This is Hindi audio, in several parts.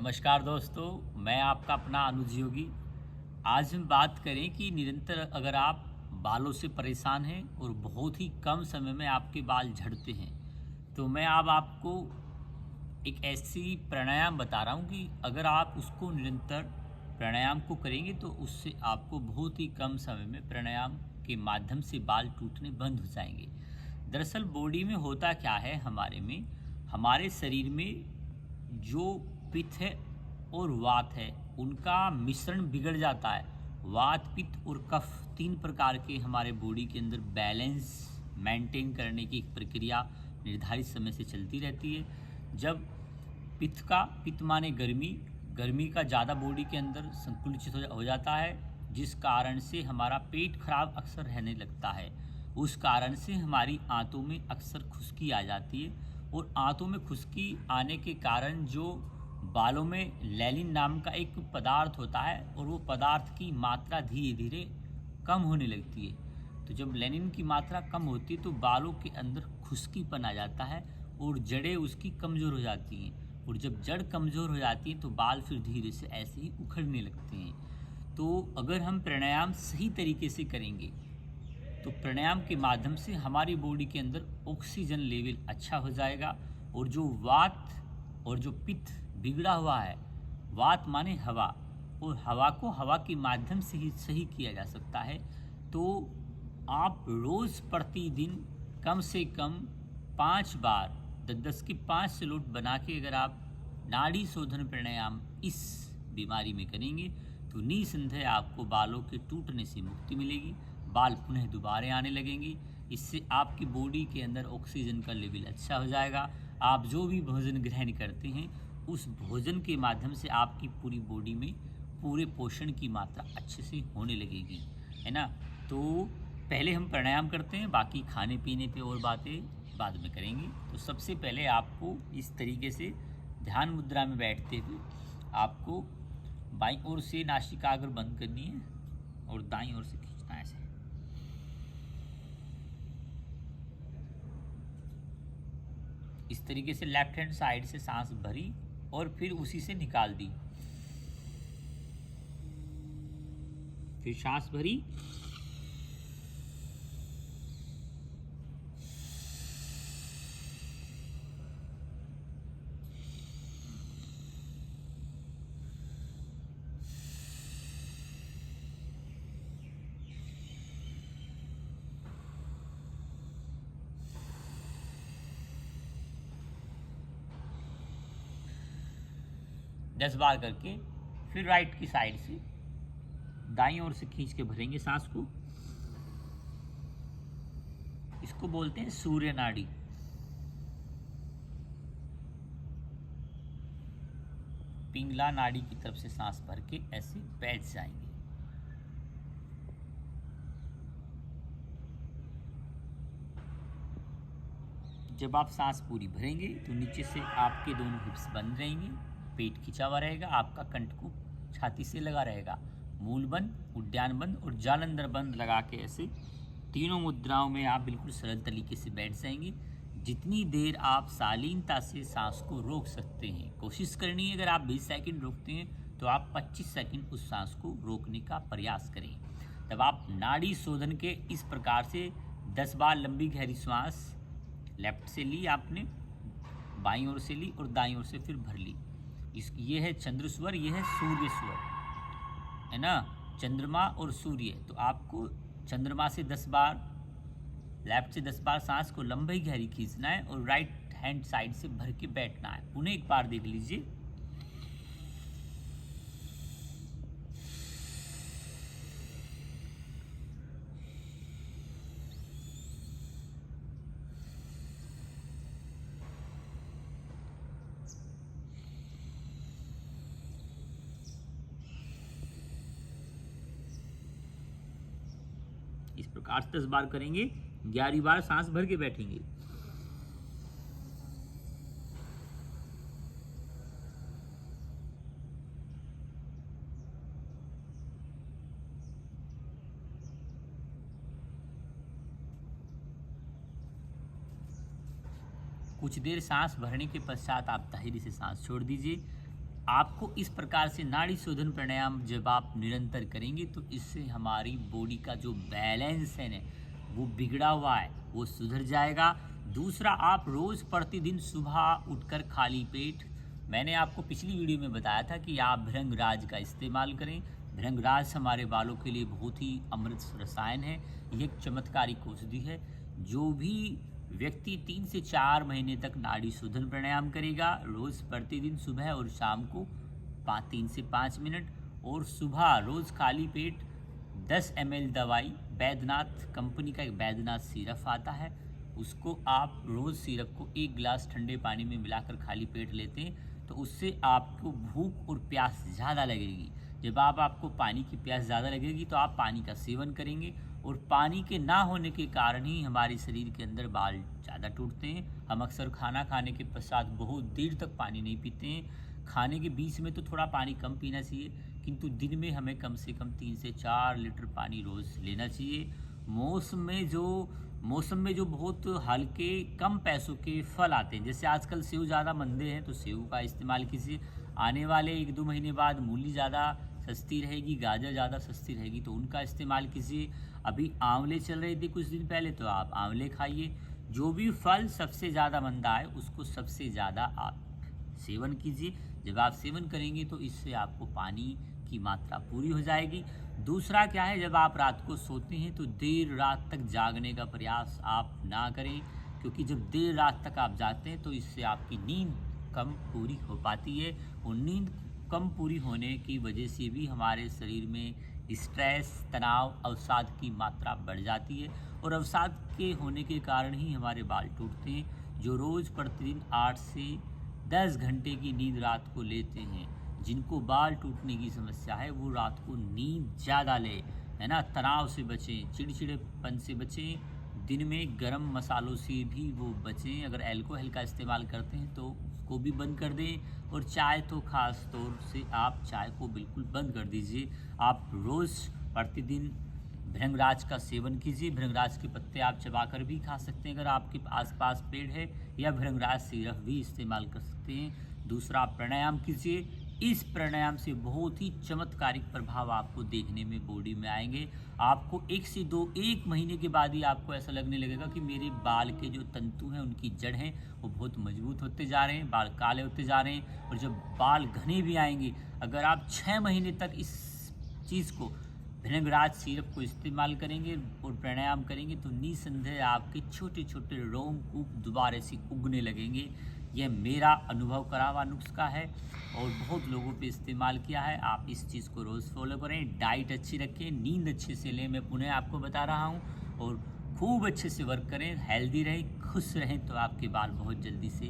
नमस्कार दोस्तों, मैं आपका अपना अनुज योगी। आज हम बात करें कि निरंतर अगर आप बालों से परेशान हैं और बहुत ही कम समय में आपके बाल झड़ते हैं, तो मैं अब आपको एक ऐसी प्राणायाम बता रहा हूँ कि अगर आप उसको निरंतर प्राणायाम को करेंगे तो उससे आपको बहुत ही कम समय में प्राणायाम के माध्यम से बाल टूटने बंद हो जाएंगे। दरअसल बॉडी में होता क्या है, हमारे शरीर में जो पित्त है और वात है उनका मिश्रण बिगड़ जाता है। वात, पित्त और कफ तीन प्रकार के हमारे बॉडी के अंदर बैलेंस मेंटेन करने की एक प्रक्रिया निर्धारित समय से चलती रहती है। जब पित्त माने गर्मी का ज़्यादा बॉडी के अंदर संकुचित हो जाता है, जिस कारण से हमारा पेट खराब अक्सर रहने लगता है। उस कारण से हमारी आंतों में अक्सर खुश्की आ जाती है और आंतों में खुश्की आने के कारण जो बालों में लैलिन नाम का एक पदार्थ होता है और वो पदार्थ की मात्रा धीरे धीरे कम होने लगती है। तो जब लैनिन की मात्रा कम होती है तो बालों के अंदर खुश्कीपन आ जाता है और जड़ें उसकी कमज़ोर हो जाती हैं। और जब जड़ कमज़ोर हो जाती है तो बाल फिर धीरे से ऐसे ही उखड़ने लगते हैं। तो अगर हम प्राणायाम सही तरीके से करेंगे तो प्राणायाम के माध्यम से हमारी बॉडी के अंदर ऑक्सीजन लेवल अच्छा हो जाएगा और जो वात और जो पित्त बिगड़ा हुआ है, वात माने हवा, और हवा को हवा के माध्यम से ही सही किया जा सकता है। तो आप रोज़ प्रतिदिन कम से कम 5 बार 10-10 के 5 स्लोट बना के अगर आप नाड़ी शोधन प्राणायाम इस बीमारी में करेंगे तो निसंदेह आपको बालों के टूटने से मुक्ति मिलेगी। बाल पुनः दोबारा आने लगेंगे। इससे आपकी बॉडी के अंदर ऑक्सीजन का लेवल अच्छा हो जाएगा। आप जो भी भोजन ग्रहण करते हैं उस भोजन के माध्यम से आपकी पूरी बॉडी में पूरे पोषण की मात्रा अच्छे से होने लगेगी, है ना। तो पहले हम प्राणायाम करते हैं, बाकी खाने पीने पे और बातें बाद में करेंगे। तो सबसे पहले आपको इस तरीके से ध्यान मुद्रा में बैठते हुए आपको बाईं ओर से नासिकाग्र बंद करनी है और दाईं ओर से खींचना है ऐसे। इस तरीके से लेफ्ट हैंड साइड से सांस भरी और फिर उसी से निकाल दी। फिर सांस भरी, दस बार करके। फिर राइट की साइड से दाईं ओर से खींच के भरेंगे सांस को। इसको बोलते हैं सूर्य नाड़ी। पिंगला नाड़ी की तरफ से सांस भर के ऐसे बैठ जाएंगे। जब आप सांस पूरी भरेंगे तो नीचे से आपके दोनों हिप्स बंद रहेंगे, पेट खिंचा हुआ रहेगा, आपका कंठकू छाती से लगा रहेगा। मूल बंद, उद्यान बंद और जालंधर बंद लगा के ऐसे तीनों मुद्राओं में आप बिल्कुल सरल तरीके से बैठ जाएंगे। जितनी देर आप शालीनता से सांस को रोक सकते हैं कोशिश करनी है। अगर आप 20 सेकंड रोकते हैं तो आप 25 सेकंड उस सांस को रोकने का प्रयास करें। तब आप नाड़ी शोधन के इस प्रकार से 10 बार लंबी गहरी सांस लेफ्ट से ली आपने, बाईं ओर से ली और दाईं ओर से फिर भर ली। ये है चंद्र स्वर, ये है सूर्य स्वर, है ना। चंद्रमा और सूर्य। तो आपको चंद्रमा से 10 बार, लेफ्ट से 10 बार सांस को लंबी गहरी खींचना है और राइट हैंड साइड से भर के बैठना है। उन्हें एक बार देख लीजिए। इस प्रकार से 10 बार करेंगे। 11वीं बार सांस भर के बैठेंगे। कुछ देर सांस भरने के पश्चात आप धैर्य से सांस छोड़ दीजिए। आपको इस प्रकार से नाड़ी शोधन प्राणायाम जब आप निरंतर करेंगे तो इससे हमारी बॉडी का जो बैलेंस है ना वो बिगड़ा हुआ है वो सुधर जाएगा। दूसरा, आप रोज़ प्रतिदिन सुबह उठकर खाली पेट, मैंने आपको पिछली वीडियो में बताया था कि आप भृंगराज का इस्तेमाल करें। भृंगराज हमारे बालों के लिए बहुत ही अमृत रसायन है। ये एक चमत्कारिक औषधि है। जो भी व्यक्ति 3 से 4 महीने तक नाड़ी शोधन प्राणायाम करेगा रोज़ प्रतिदिन सुबह और शाम को 3 से 5 मिनट, और सुबह रोज़ खाली पेट 10 ml दवाई, बैद्यनाथ कंपनी का एक बैद्यनाथ सिरप आता है, उसको आप रोज़ सिरप को 1 गिलास ठंडे पानी में मिलाकर खाली पेट लेते हैं तो उससे आपको भूख और प्यास ज़्यादा लगेगी। जब आपको पानी की प्यास ज़्यादा लगेगी तो आप पानी का सेवन करेंगे, और पानी के ना होने के कारण ही हमारे शरीर के अंदर बाल ज़्यादा टूटते हैं। हम अक्सर खाना खाने के पश्चात बहुत देर तक पानी नहीं पीते हैं। खाने के बीच में तो थोड़ा पानी कम पीना चाहिए, किंतु दिन में हमें कम से कम 3 से 4 लीटर पानी रोज़ लेना चाहिए। मौसम में जो बहुत हल्के कम पैसों के फल आते हैं, जैसे आजकल सेव ज़्यादा मंदे हैं तो सेव का इस्तेमाल कीजिए। आने वाले 1-2 महीने बाद मूली ज़्यादा सस्ती रहेगी, गाजर ज़्यादा सस्ती रहेगी तो उनका इस्तेमाल कीजिए। अभी आंवले चल रहे थे कुछ दिन पहले तो आप आंवले खाइए। जो भी फल सबसे ज़्यादा मंदा है उसको सबसे ज़्यादा आप सेवन कीजिए। जब आप सेवन करेंगे तो इससे आपको पानी की मात्रा पूरी हो जाएगी। दूसरा क्या है, जब आप रात को सोते हैं तो देर रात तक जागने का प्रयास आप ना करें, क्योंकि जब देर रात तक आप जागते हैं तो इससे आपकी नींद कम पूरी हो पाती है, और नींद कम पूरी होने की वजह से भी हमारे शरीर में स्ट्रेस, तनाव, अवसाद की मात्रा बढ़ जाती है, और अवसाद के होने के कारण ही हमारे बाल टूटते हैं। जो रोज़ प्रतिदिन 8 से 10 घंटे की नींद रात को लेते हैं, जिनको बाल टूटने की समस्या है वो रात को नींद ज़्यादा लें, है ना। तनाव से बचें, चिड़चिड़ेपन से बचें, दिन में गरम मसालों से भी वो बचें। अगर अल्कोहल का इस्तेमाल करते हैं तो उसको भी बंद कर दें, और चाय तो ख़ास तौर से आप चाय को बिल्कुल बंद कर दीजिए। आप रोज़ प्रतिदिन भृंगराज का सेवन कीजिए। भृंगराज के पत्ते आप चबाकर भी खा सकते हैं अगर आपके आसपास पेड़ है, या भृंगराज सिरप भी इस्तेमाल कर सकते हैं। दूसरा, प्राणायाम कीजिए। इस प्राणायाम से बहुत ही चमत्कारिक प्रभाव आपको देखने में बॉडी में आएंगे। आपको 1 महीने के बाद ही आपको ऐसा लगने लगेगा कि मेरे बाल के जो तंतु हैं उनकी जड़ हैं वो बहुत मजबूत होते जा रहे हैं, बाल काले होते जा रहे हैं, और जब बाल घने भी आएंगे, अगर आप 6 महीने तक इस चीज़ को, भृंगराज सिरप को इस्तेमाल करेंगे और प्राणायाम करेंगे तो निसंदेह आपके छोटे छोटे रोमकूप दोबारा से उगने लगेंगे। यह मेरा अनुभव करा हुआ नुस्खा है और बहुत लोगों पे इस्तेमाल किया है। आप इस चीज़ को रोज़ फॉलो करें, डाइट अच्छी रखें, नींद अच्छे से लें, मैं पुनः आपको बता रहा हूँ, और खूब अच्छे से वर्क करें, हेल्दी रहें, खुश रहें, तो आपके बाल बहुत जल्दी से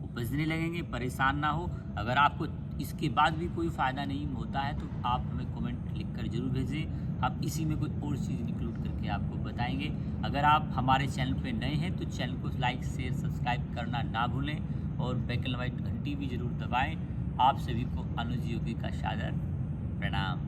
उपजने लगेंगे। परेशान ना हो। अगर आपको इसके बाद भी कोई फ़ायदा नहीं होता है तो आप हमें कमेंट लिख कर ज़रूर भेजें, हम इसी में कोई और चीज़ इंक्लूड करके आपको बताएंगे। अगर आप हमारे चैनल पे नए हैं तो चैनल को लाइक, शेयर, सब्सक्राइब करना ना भूलें, और बेल वाइट घंटी भी ज़रूर दबाएं। आप सभी को अनुज योगी का सादर प्रणाम।